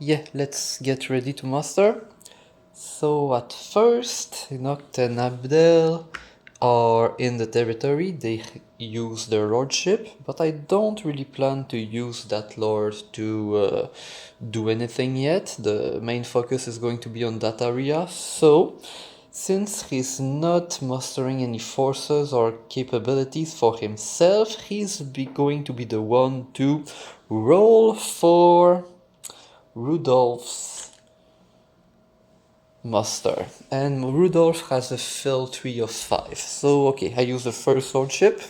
yeah, let's get ready to muster. So at first, Noct and Abdel are in the territory, they use their lordship, but I don't really plan to use that lord to do anything yet. The main focus is going to be on that area, so since he's not mustering any forces or capabilities for himself, going to be the one to roll for Rudolph's muster. And Rudolph has a fill tree of 5. So, okay, I use the first lordship,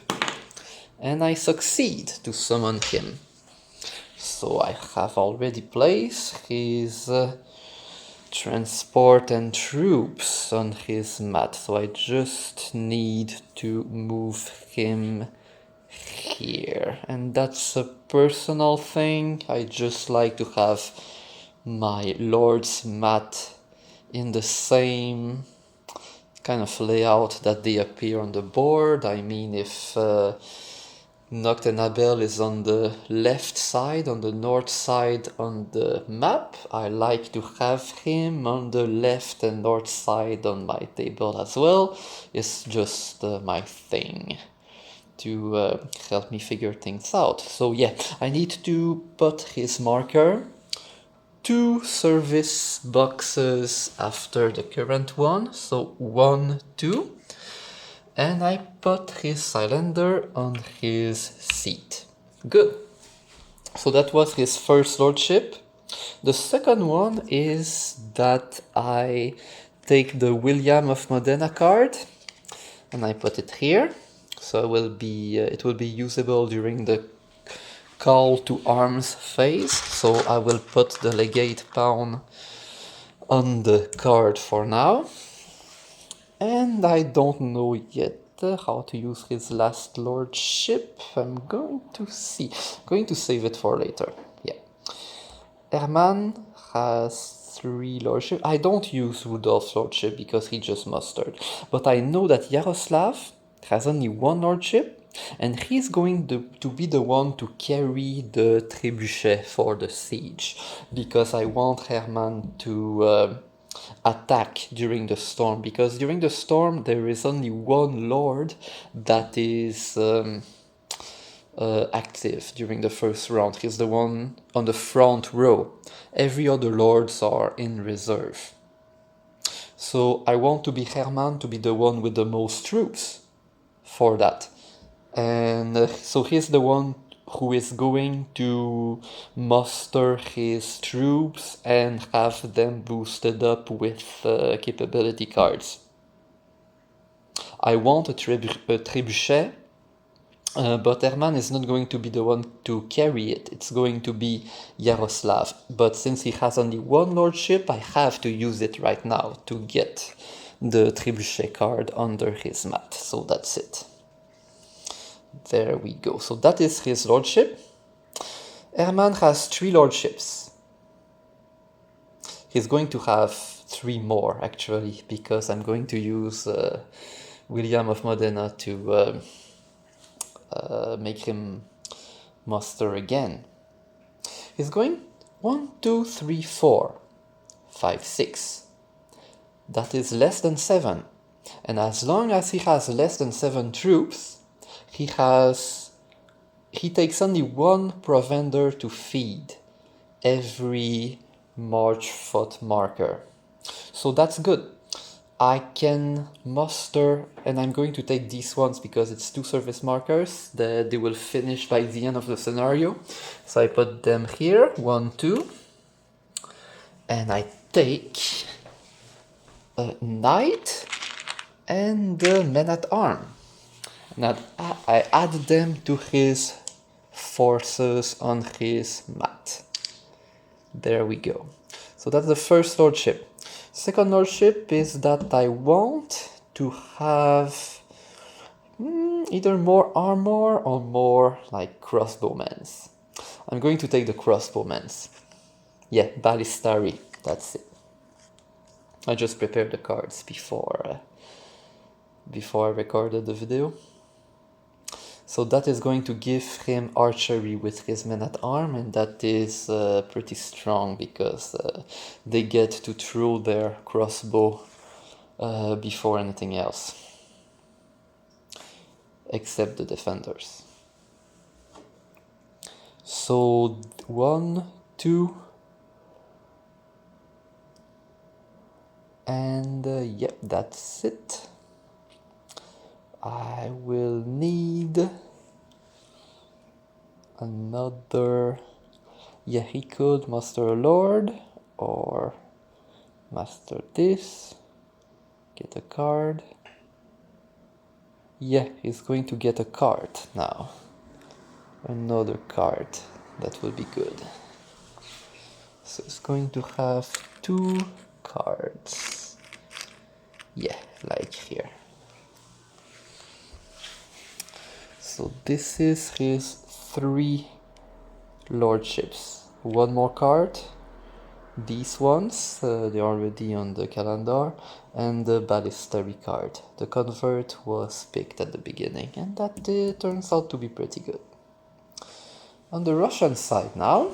and I succeed to summon him. So I have already placed his transport and troops on his mat, so I just need to move him here. And that's a personal thing. I just like to have my lord's mat in the same kind of layout that they appear on the board. I mean, if Noct and Abel is on the left side, on the north side on the map, I like to have him on the left and north side on my table as well. It's just my thing to help me figure things out. So yeah, I need to put his marker 2 service boxes after the current one, so 1, 2. And I put his cylinder on his seat. Good. So that was his first lordship. The second one is that I take the William of Modena card and I put it here. So it will be usable during the call to arms phase. So I will put the legate pawn on the card for now. And I don't know yet how to use his last lordship. I'm going to see. Going to save it for later. Yeah. Herman has 3 lordship. I don't use Rudolph's lordship because he just mustered. But I know that Yaroslav has only 1 lordship. And he's going to be the one to carry the trebuchet for the siege. Because I want Herman to attack during the storm, because during the storm there is only 1 lord that is active during the first round. He's the one on the front row. Every other lords are in reserve. So I want to be Herman to be the one with the most troops for that. And so he's the one who is going to muster his troops and have them boosted up with capability cards. I want a trebuchet, but Herman is not going to be the one to carry it. It's going to be Yaroslav. But since he has only 1 lordship, I have to use it right now to get the trebuchet card under his mat. So that's it. There we go. So that is his lordship. Herman has 3 lordships. He's going to have 3 more, actually, because I'm going to use William of Modena to make him muster again. He's going 1, 2, 3, 4, 5, 6. That is less than 7. And as long as he has less than 7 troops, he takes only 1 provender to feed every march foot marker. So that's good. I can muster, and I'm going to take these ones because it's 2 service markers that they will finish by the end of the scenario. So I put them here, 1, 2, and I take a knight and a men-at-arms. Now I add them to his forces on his mat. There we go. So that's the first lordship. Second lordship is that I want to have either more armor or more like crossbowmen. I'm going to take the crossbowmen. Yeah, ballistari, that's it. I just prepared the cards before I recorded the video. So that is going to give him archery with his men-at-arms, and that is pretty strong because they get to throw their crossbow before anything else, except the defenders. So 1, 2, and yep, that's it. I will need another. Yeah, he could master a lord or master this, get a card. Yeah, he's going to get a card now. Another card, that will be good. So it's going to have 2 cards. Yeah, like here. So this is his 3 lordships. 1 more card. These ones, they're already on the calendar. And the ballistary card. The convert was picked at the beginning, and that turns out to be pretty good. On the Russian side now,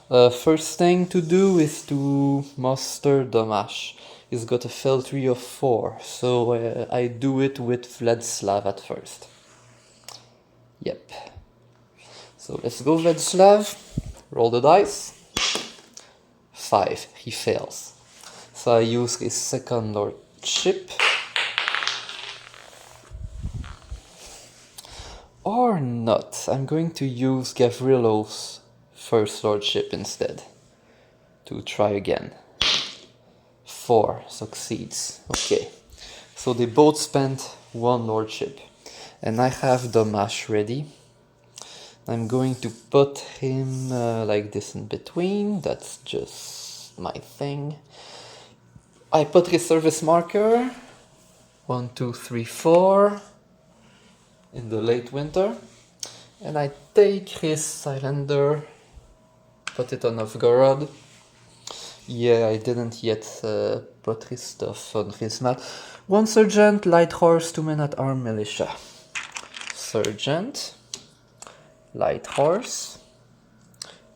first thing to do is to muster Domash. He's got a feltry of 4, so I do it with Vladislav at first. Yep. So let's go Vladislav, roll the dice. 5, he fails. So I use his second lordship. Or not, I'm going to use Gavrilov's first lordship instead, to try again. 4 succeeds. Okay, so they both spent 1 lordship, and I have Domash ready. I'm going to put him like this in between. That's just my thing. I put his service marker 1, 2, 3, 4 in the late winter, and I take his Cylinder, put it on Novgorod. Yeah, I didn't yet put his stuff on his map. 1 sergeant, light horse, 2 men-at-arms, militia. Sergeant, light horse,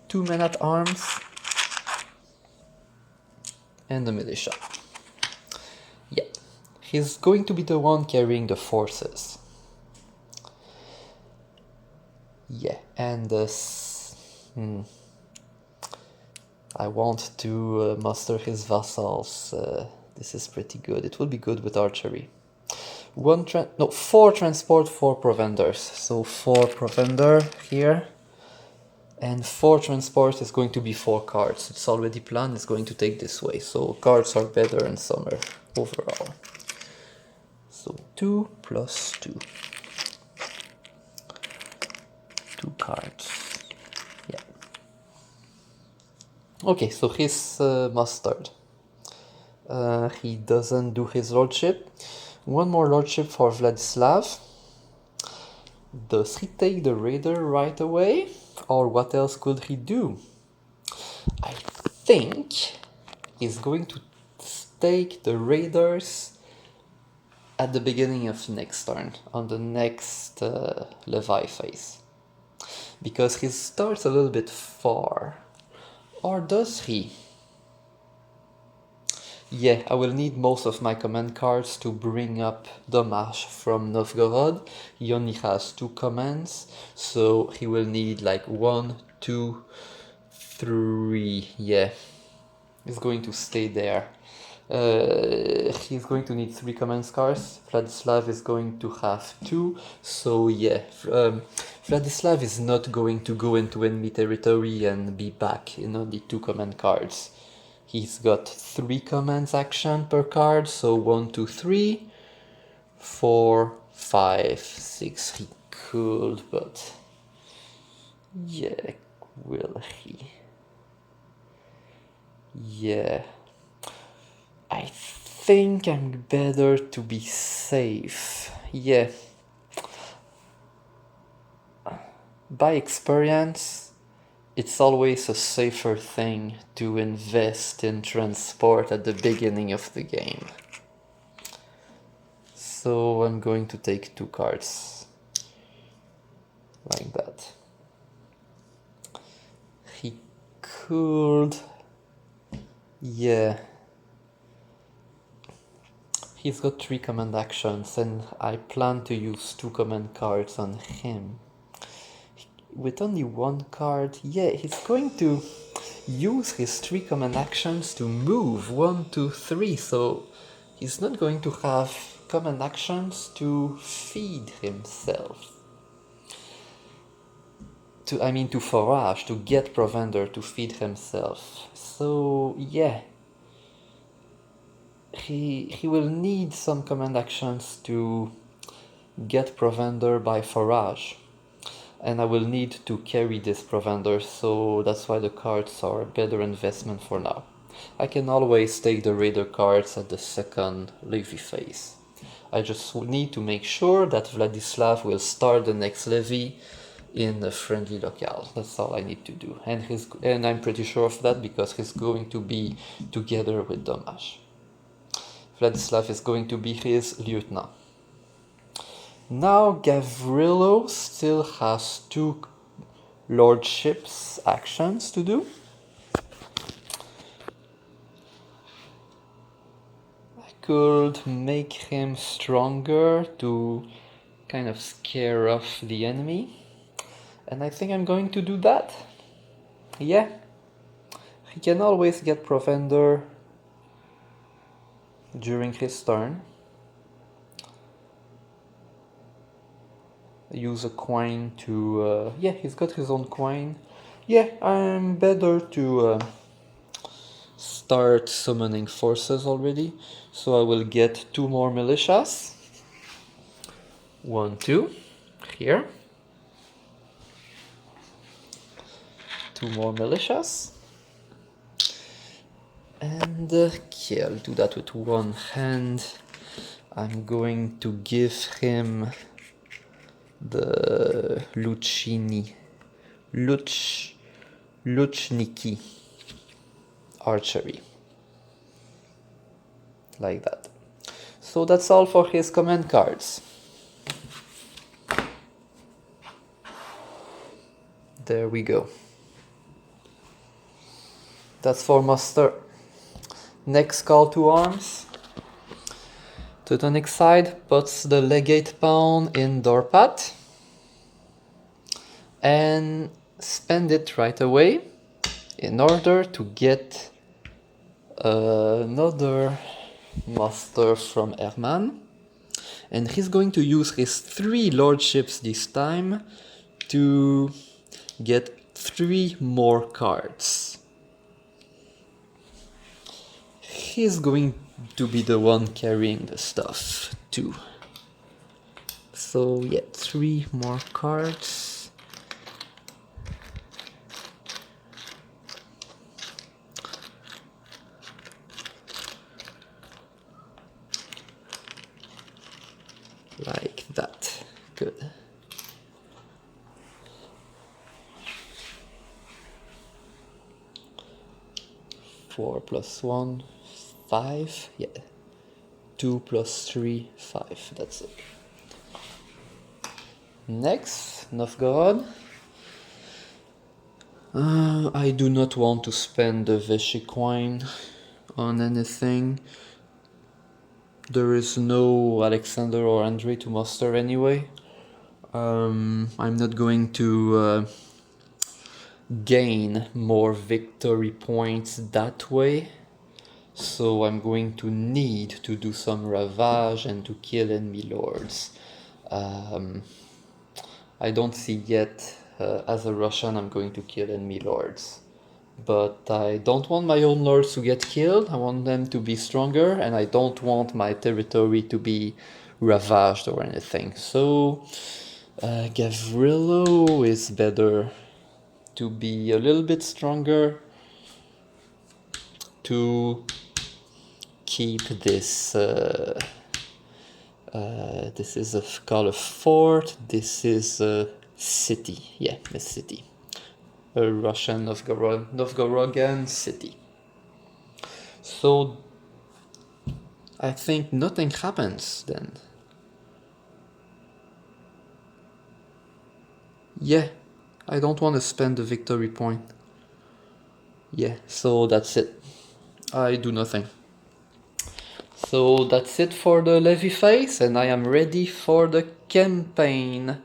2 men-at-arms, and the militia. Yeah, he's going to be the one carrying the forces. Yeah, and I want to muster his vassals. This is pretty good. It will be good with archery. 4 transport, 4 provenders. So 4 provender here. And 4 transport is going to be 4 cards. It's already planned, it's going to take this way. So cards are better in summer overall. So 2 plus 2. 2 cards. Yeah. Okay, so he's mustered. He doesn't do his lordship. 1 more lordship for Vladislav. Does he take the raider right away? Or what else could he do? I think he's going to take the raiders at the beginning of next turn, on the next Levy phase. Because he starts a little bit far. Or does he? Yeah, I will need most of my command cards to bring up Domash from Novgorod. He only has 2 commands, so he will need like 1, 2, 3. Yeah, he's going to stay there. He's going to need 3 command cards. Vladislav is going to have 2, so yeah, Vladislav is not going to go into enemy territory and be back in only 2 command cards. He's got 3 commands action per card, so 1, 2, 3, 4, 5, 6. He could, but yeah, will he? Yeah, I think I'm better to be safe. Yeah, by experience, it's always a safer thing to invest in transport at the beginning of the game. So I'm going to take 2 cards. Like that. He could... Yeah. He's got 3 command actions and I plan to use 2 command cards on him. With only 1 card, yeah, he's going to use his 3 command actions to move 1, 2, 3, so he's not going to have command actions to feed himself. To forage, to get provender, to feed himself. So yeah, he will need some command actions to get provender by forage. And I will need to carry this provender, so that's why the cards are a better investment for now. I can always take the raider cards at the second Levy phase. I just need to make sure that Vladislav will start the next Levy in a friendly locale. That's all I need to do. And I'm pretty sure of that because he's going to be together with Domash. Vladislav is going to be his lieutenant. Now Gavrilo still has 2 lordships actions to do. I could make him stronger to kind of scare off the enemy. And I think I'm going to do that. Yeah. He can always get provender during his turn. Use a coin to... yeah, he's got his own coin. Yeah, I'm better to start summoning forces already. So I will get 2 more militias. 1, 2. Here. 2 more militias. And okay, I'll do that with 1 hand. I'm going to give him the Luchniki archery. Like that. So that's all for his command cards. There we go. That's for muster. Next call to arms. Teutonic side puts the legate pawn in Dorpat and spend it right away in order to get another muster from Herman. And he's going to use his 3 lordships this time to get 3 more cards. He's going to be the one carrying the stuff too. So yeah, 3 more cards. Like that. Good. Four plus 1, 5. Yeah. 2 plus 3, 5. That's it. Next, Novgorod. I do not want to spend the Vichy coin on anything. There is no Alexander or Andrei to muster anyway. I'm not going to gain more victory points that way. So I'm going to need to do some ravage and to kill enemy lords. I don't see yet, as a Russian, I'm going to kill enemy lords. But I don't want my own lords to get killed, I want them to be stronger, and I don't want my territory to be ravaged or anything. So Gavrilo is better to be a little bit stronger, to keep this, this is called a fort, this is a city, yeah, a city. A Russian Novgorodian city. So I think nothing happens then. Yeah, I don't want to spend the victory point. Yeah, so that's it. I do nothing. So that's it for the Levy phase, and I am ready for the campaign.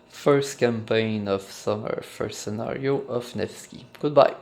First campaign of summer, first scenario of Nevsky. Goodbye.